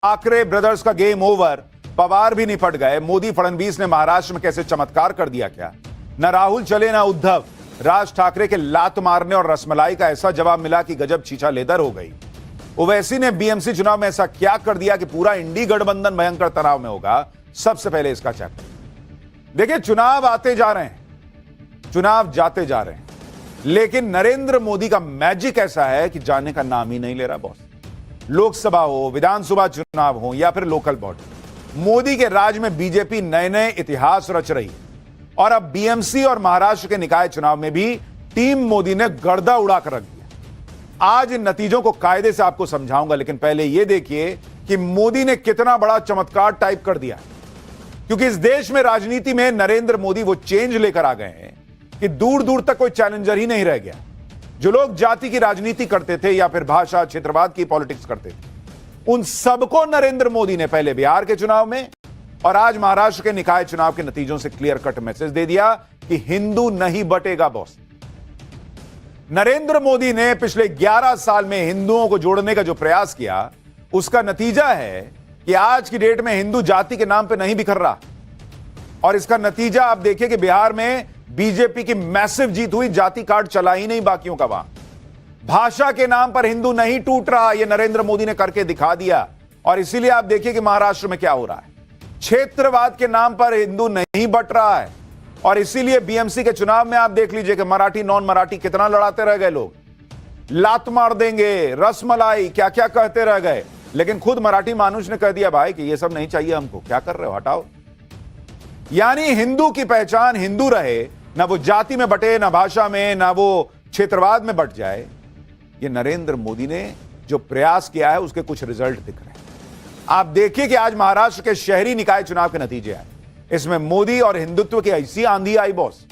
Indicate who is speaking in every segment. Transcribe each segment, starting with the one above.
Speaker 1: Thackeray brothers का game over, Pawar भी निपट गए। मोदी फडणवीस ने महाराष्ट्र में कैसे चमत्कार कर दिया क्या? न राहुल चले न उद्धव। राज ठाकरे के लात मारने और रसमलाई का ऐसा जवाब मिला कि गजब छीछा लेदर हो गई। ओवैसी ने बीएमसी चुनाव में ऐसा क्या कर दिया कि पूरा इंडी गठबंधन भयंकर तनाव में होगा। सबसे पहले इसका चैप्टर देखिए। चुनाव आते जा रहे हैं, चुनाव जाते जा रहे हैं, लेकिन नरेंद्र मोदी का मैजिक ऐसा है कि जाने का नाम ही नहीं ले रहा बॉस। लोकसभा हो, विधानसभा चुनाव हो या फिर लोकल बॉडी, मोदी के राज में बीजेपी नए नए इतिहास रच रही है। और अब बीएमसी और महाराष्ट्र के निकाय चुनाव में भी टीम मोदी ने गर्दा उड़ाकर रख दिया। आज इन नतीजों को कायदे से आपको समझाऊंगा, लेकिन पहले यह देखिए कि मोदी ने कितना बड़ा चमत्कार टाइप कर दिया। क्योंकि इस देश में राजनीति में नरेंद्र मोदी वो चेंज लेकर आ गए हैं कि दूर दूर तक कोई चैलेंजर ही नहीं रह गया। जो लोग जाति की राजनीति करते थे या फिर भाषा क्षेत्रवाद की पॉलिटिक्स करते थे, उन सबको नरेंद्र मोदी ने पहले बिहार के चुनाव में और आज महाराष्ट्र के निकाय चुनाव के नतीजों से क्लियर कट मैसेज दे दिया कि हिंदू नहीं बटेगा बॉस। नरेंद्र मोदी ने पिछले 11 साल में हिंदुओं को जोड़ने का जो प्रयास किया, उसका नतीजा है कि आज की डेट में हिंदू जाति के नाम पे नहीं बिखर रहा। और इसका नतीजा आप देखिए कि बिहार में बीजेपी की मैसिव जीत हुई, जाति कार्ड चला ही नहीं बाकियों का वहां। भाषा के नाम पर हिंदू नहीं टूट रहा, यह नरेंद्र मोदी ने करके दिखा दिया। और इसीलिए आप देखिए कि महाराष्ट्र में क्या हो रहा है। क्षेत्रवाद के नाम पर हिंदू नहीं बट रहा है। और इसीलिए बीएमसी के चुनाव में आप देख लीजिए कि मराठी नॉन मराठी कितना लड़ाते रह गए लोग। लात मार देंगे, रसमलाई, क्या क्या कहते रह गए। लेकिन खुद मराठी मानुष ने कह दिया भाई कि ये सब नहीं चाहिए हमको, क्या कर रहे हो, हटाओ। यानी हिंदू की पहचान हिंदू रहे, ना वो जाति में बटे, ना भाषा में, ना वो क्षेत्रवाद में बट जाए। ये नरेंद्र मोदी ने जो प्रयास किया है उसके कुछ रिजल्ट दिख रहे हैं। आप देखिए कि आज महाराष्ट्र के शहरी निकाय चुनाव के नतीजे आए। इसमें मोदी और हिंदुत्व की ऐसी आंधी आई बॉस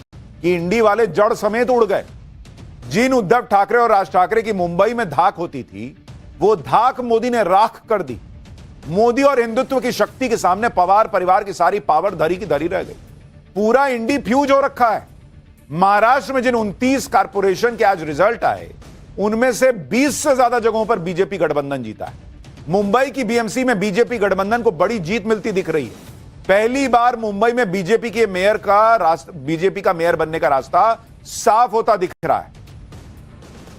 Speaker 1: कि इंडी वाले जड़ समेत उड़ गए। जिन उद्धव ठाकरे और राज ठाकरे की मुंबई में धाक होती थी, वो धाक मोदी ने राख कर दी। मोदी और हिंदुत्व की शक्ति के सामने पवार परिवार की सारी पावर धरी की धरी रह गई। पूरा इंडी फ्यूज हो रखा है। महाराष्ट्र में जिन 29 कारपोरेशन के आज रिजल्ट आए, उनमें से 20 से ज्यादा जगहों पर बीजेपी गठबंधन जीता है। मुंबई की बीएमसी में बीजेपी गठबंधन को बड़ी जीत मिलती दिख रही है। पहली बार मुंबई में बीजेपी के मेयर का बीजेपी का मेयर बनने का रास्ता साफ होता दिख रहा है।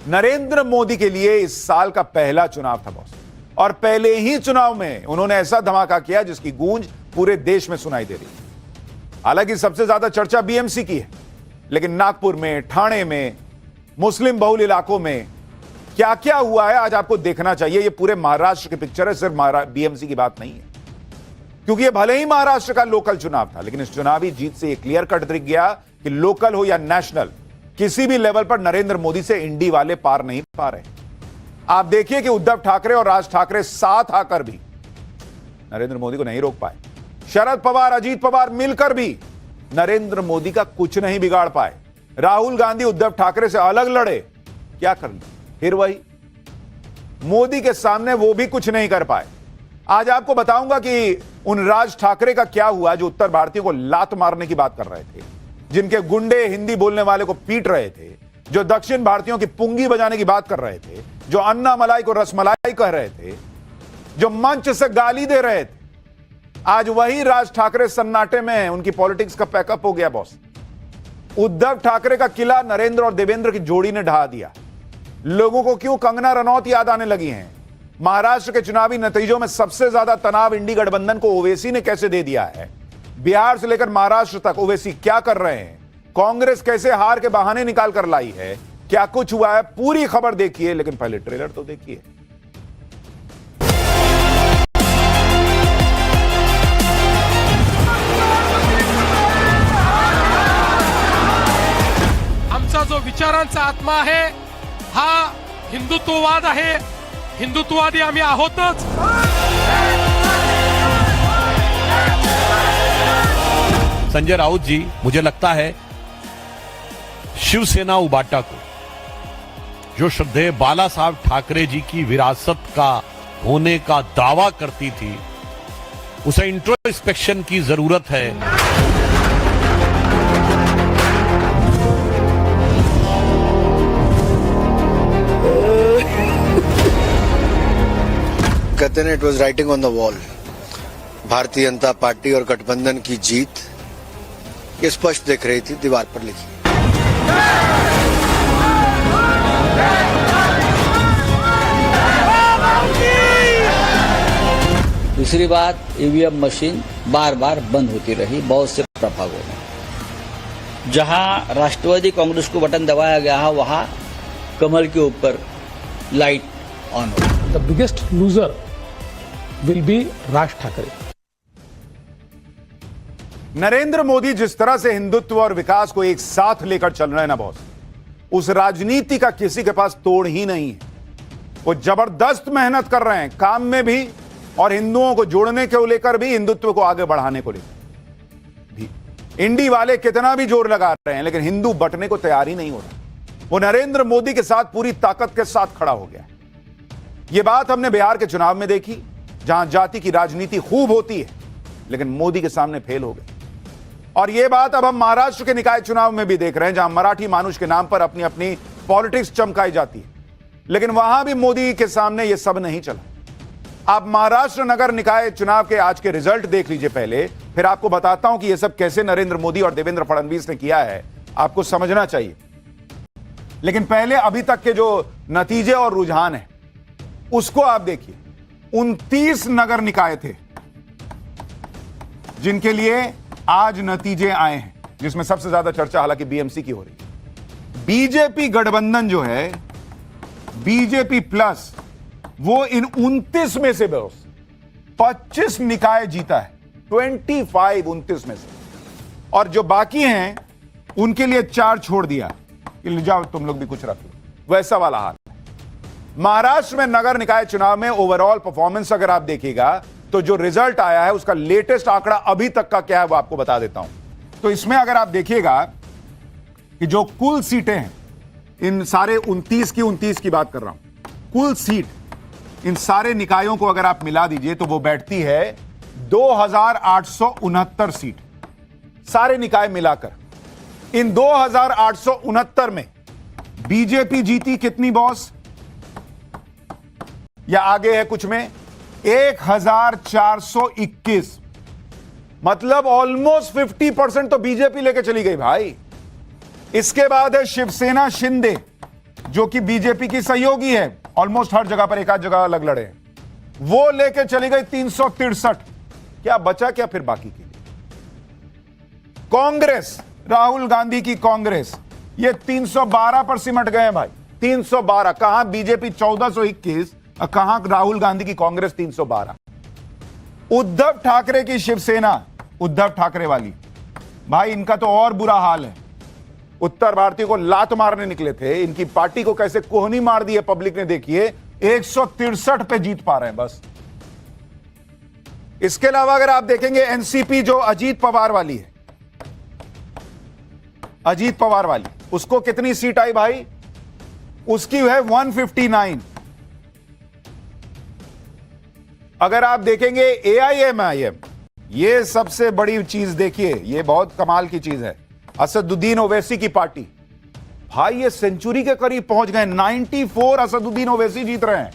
Speaker 1: नरेंद्र मोदी के लिए इस साल का पहला चुनाव था बॉस, और पहले ही चुनाव में उन्होंने ऐसा धमाका किया जिसकी गूंज पूरे देश में सुनाई दे रही है। हालांकि सबसे ज्यादा चर्चा बीएमसी की है, लेकिन नागपुर में, ठाणे में, मुस्लिम बहुल इलाकों में क्या क्या हुआ है आज आपको देखना चाहिए। यह पूरे महाराष्ट्र की पिक्चर है, सिर्फ बीएमसी की बात नहीं है। क्योंकि यह भले ही महाराष्ट्र का लोकल चुनाव था, लेकिन इस चुनावी जीत से यह क्लियर कट दिख गया कि लोकल हो या नेशनल, किसी भी लेवल पर नरेंद्र मोदी से इंडी वाले पार नहीं पा रहे। आप देखिए कि उद्धव ठाकरे और राज ठाकरे साथ आकर भी नरेंद्र मोदी को नहीं रोक पाए। शरद पवार, अजीत पवार मिलकर भी नरेंद्र मोदी का कुछ नहीं बिगाड़ पाए। राहुल गांधी उद्धव ठाकरे से अलग लड़े, क्या कर लिया, फिर वही। मोदी के सामने वो भी कुछ नहीं कर पाए। आज आपको बताऊंगा कि उन राज ठाकरे का क्या हुआ जो उत्तर भारतीयों को लात मारने की बात कर रहे थे, जिनके गुंडे हिंदी बोलने वाले को पीट रहे थे, जो दक्षिण भारतीयों की पुंगी बजाने की बात कर रहे थे, जो अन्ना मलाई को रसमलाई कह रहे थे, जो मंच से गाली दे रहे थे। आज वही राज ठाकरे सन्नाटे में हैं। उनकी पॉलिटिक्स का पैकअप हो गया बॉस। उद्धव ठाकरे का किला नरेंद्र और देवेंद्र की जोड़ी ने ढहा दिया। लोगों को क्यों कंगना रनौत याद आने लगी हैं। महाराष्ट्र के चुनावी नतीजों में सबसे ज्यादा तनाव इंडी गठबंधन को ओवैसी ने कैसे दे दिया है। बिहार से लेकर महाराष्ट्र तक ओवैसी क्या कर रहे हैं, कांग्रेस कैसे हार के बहाने निकाल कर लाई है, क्या कुछ हुआ है, पूरी खबर देखिए। लेकिन पहले ट्रेलर तो देखिए।
Speaker 2: आमचा जो विचारांचा आत्मा आहे हा हिंदुत्ववाद आहे। हिंदुत्ववादी आम्ही आहोतच।
Speaker 3: संजय राउत जी, मुझे लगता है शिवसेना उबाटा को, जो श्रद्धेय बाला साहब ठाकरे जी की विरासत का होने का दावा करती थी, उसे इंट्रोस्पेक्शन की जरूरत है।
Speaker 4: कहते कहते हैं ना, it was writing on the wall. Bharatiya Janata party और गठबंधन की जीत ये स्पष्ट दिख रही थी, दीवार पर लिखी।
Speaker 5: दूसरी बात, ईवीएम मशीन बार बार बंद होती रही बहुत से प्रभागों में। जहां राष्ट्रवादी कांग्रेस को बटन दबाया गया है, वहां कमल के ऊपर लाइट ऑन हो।
Speaker 6: The biggest loser will be Raj Thackeray.
Speaker 1: Narendra Modi जिस तरह से हिंदुत्व और विकास को एक साथ लेकर चल रहे हैं ना बॉस, उस राजनीति का किसी के पास तोड़ ही नहीं है। वो जबरदस्त मेहनत कर रहे हैं काम में भी, और हिंदुओं को जोड़ने को लेकर भी, हिंदुत्व को आगे बढ़ाने को लेकर भी। इंडी वाले कितना भी जोर लगा रहे हैं, लेकिन हिंदू बटने को तैयार ही नहीं हो रहा। वो नरेंद्र मोदी के साथ पूरी ताकत के साथ खड़ा हो गया। यह बात हमने बिहार के चुनाव में देखी, जहां जाति की राजनीति खूब होती है, लेकिन मोदी के सामने फेल हो गई। और यह बात अब हम महाराष्ट्र के निकाय चुनाव में भी देख रहे हैं, जहां मराठी मानुष के नाम पर अपनी अपनी पॉलिटिक्स चमकाई जाती है, लेकिन वहां भी मोदी के सामने यह सब नहीं चला। आप महाराष्ट्र नगर निकाय चुनाव के आज के रिजल्ट देख लीजिए पहले, फिर आपको बताता हूं कि यह सब कैसे नरेंद्र मोदी और देवेंद्र फडणवीस ने किया है, आपको समझना चाहिए। लेकिन पहले अभी तक के जो नतीजे और रुझान है उसको आप देखिए। 29 नगर निकाय थे जिनके लिए आज नतीजे आए हैं, जिसमें सबसे ज्यादा चर्चा हालांकि बीएमसी की हो रही है। बीजेपी गठबंधन जो है, बीजेपी प्लस, वो इन 29 में से बस 25 निकाय जीता है, 29 में से, और जो बाकी हैं उनके लिए 4 छोड़ दिया कि ले जाओ तुम लोग भी कुछ रख लो, वैसा वाला हाल। महाराष्ट्र में नगर निकाय चुनाव में ओवरऑल परफॉर्मेंस अगर आप देखिएगा तो जो रिजल्ट आया है उसका लेटेस्ट आंकड़ा अभी तक का क्या है वो आपको बता देता हूं। तो इसमें अगर आप देखिएगा कि जो कुल सीटें हैं, इन सारे 29 की बात कर रहा हूं, कुल सीट इन सारे निकायों को अगर आप मिला दीजिए तो वो बैठती है 2869 सीट, सारे निकाय मिलाकर। इन 2869 में बीजेपी जीती कितनी बॉस, या आगे है कुछ में 1421, मतलब ऑलमोस्ट 50% तो बीजेपी लेके चली गई भाई। इसके बाद है शिवसेना शिंदे, जो कि बीजेपी की सहयोगी है, ऑलमोस्ट हर जगह पर, एक आध जगह अलग लड़े हैं, वो लेके चली गई 363। क्या बचा क्या फिर बाकी के लिए? कांग्रेस, राहुल गांधी की कांग्रेस, ये 312 पर सिमट गए हैं भाई। 312, कहां बीजेपी 1421, कहां राहुल गांधी की कांग्रेस 312। उद्धव ठाकरे की शिवसेना, उद्धव ठाकरे वाली, भाई इनका तो और बुरा हाल है। उत्तर भारतीय को लात मारने निकले थे, इनकी पार्टी को कैसे कोहनी मार दी है पब्लिक ने, देखिए 163 पे जीत पा रहे हैं बस। इसके अलावा अगर आप देखेंगे एनसीपी, जो अजीत पवार वाली है, अजीत पवार वाली, उसको कितनी सीट आई भाई, उसकी है 159। अगर आप देखेंगे एआईएमआईएम, ये सबसे बड़ी चीज देखिए, ये बहुत कमाल की चीज है, असदुद्दीन ओवैसी की पार्टी, भाई ये सेंचुरी के करीब पहुंच गए, 94 असदुद्दीन ओवैसी जीत रहे हैं,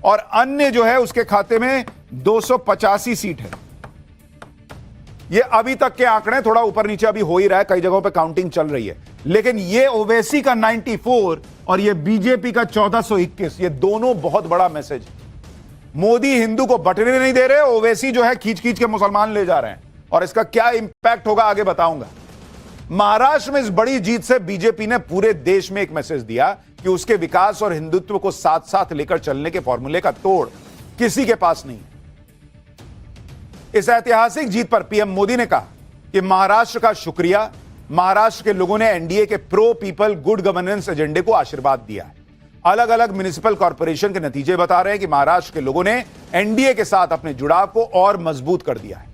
Speaker 1: और अन्य जो है उसके खाते में 285 सीट है। ये अभी तक के आंकड़े, थोड़ा ऊपर नीचे अभी हो ही रहा है, कई जगहों पे काउंटिंग चल रही है, लेकिन ये ओवैसी का 94 और ये बीजेपी का 1421, ये दोनों बहुत बड़ा मैसेज है। मोदी हिंदू को बटने नहीं दे रहे, ओवैसी जो है खींच खींच के मुसलमान ले जा रहे हैं, और इसका क्या इंपैक्ट होगा आगे बताऊंगा। महाराष्ट्र में इस बड़ी जीत से बीजेपी ने पूरे देश में एक मैसेज दिया कि उसके विकास और हिंदुत्व को साथ साथ लेकर चलने के फॉर्मूले का तोड़ किसी के पास नहीं है। इस ऐतिहासिक जीत पर पीएम मोदी ने कहा कि महाराष्ट्र का शुक्रिया, महाराष्ट्र के लोगों ने एनडीए के प्रो पीपल गुड गवर्नेंस एजेंडे को आशीर्वाद दिया है। अलग अलग म्युनिसिपल कॉर्पोरेशन के नतीजे बता रहे हैं कि महाराष्ट्र के लोगों ने एनडीए के साथ अपने जुड़ाव को और मजबूत कर दिया है।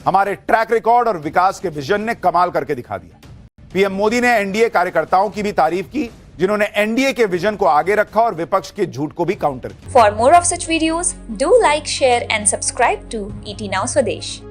Speaker 1: हमारे ट्रैक रिकॉर्ड और विकास के विजन ने कमाल करके दिखा दिया। पीएम मोदी ने एनडीए कार्यकर्ताओं की भी तारीफ की, जिन्होंने एनडीए के विजन को आगे रखा और विपक्ष के झूठ को भी काउंटर किया।
Speaker 7: For more of such videos, do like, share and subscribe to ET Now Swadesh.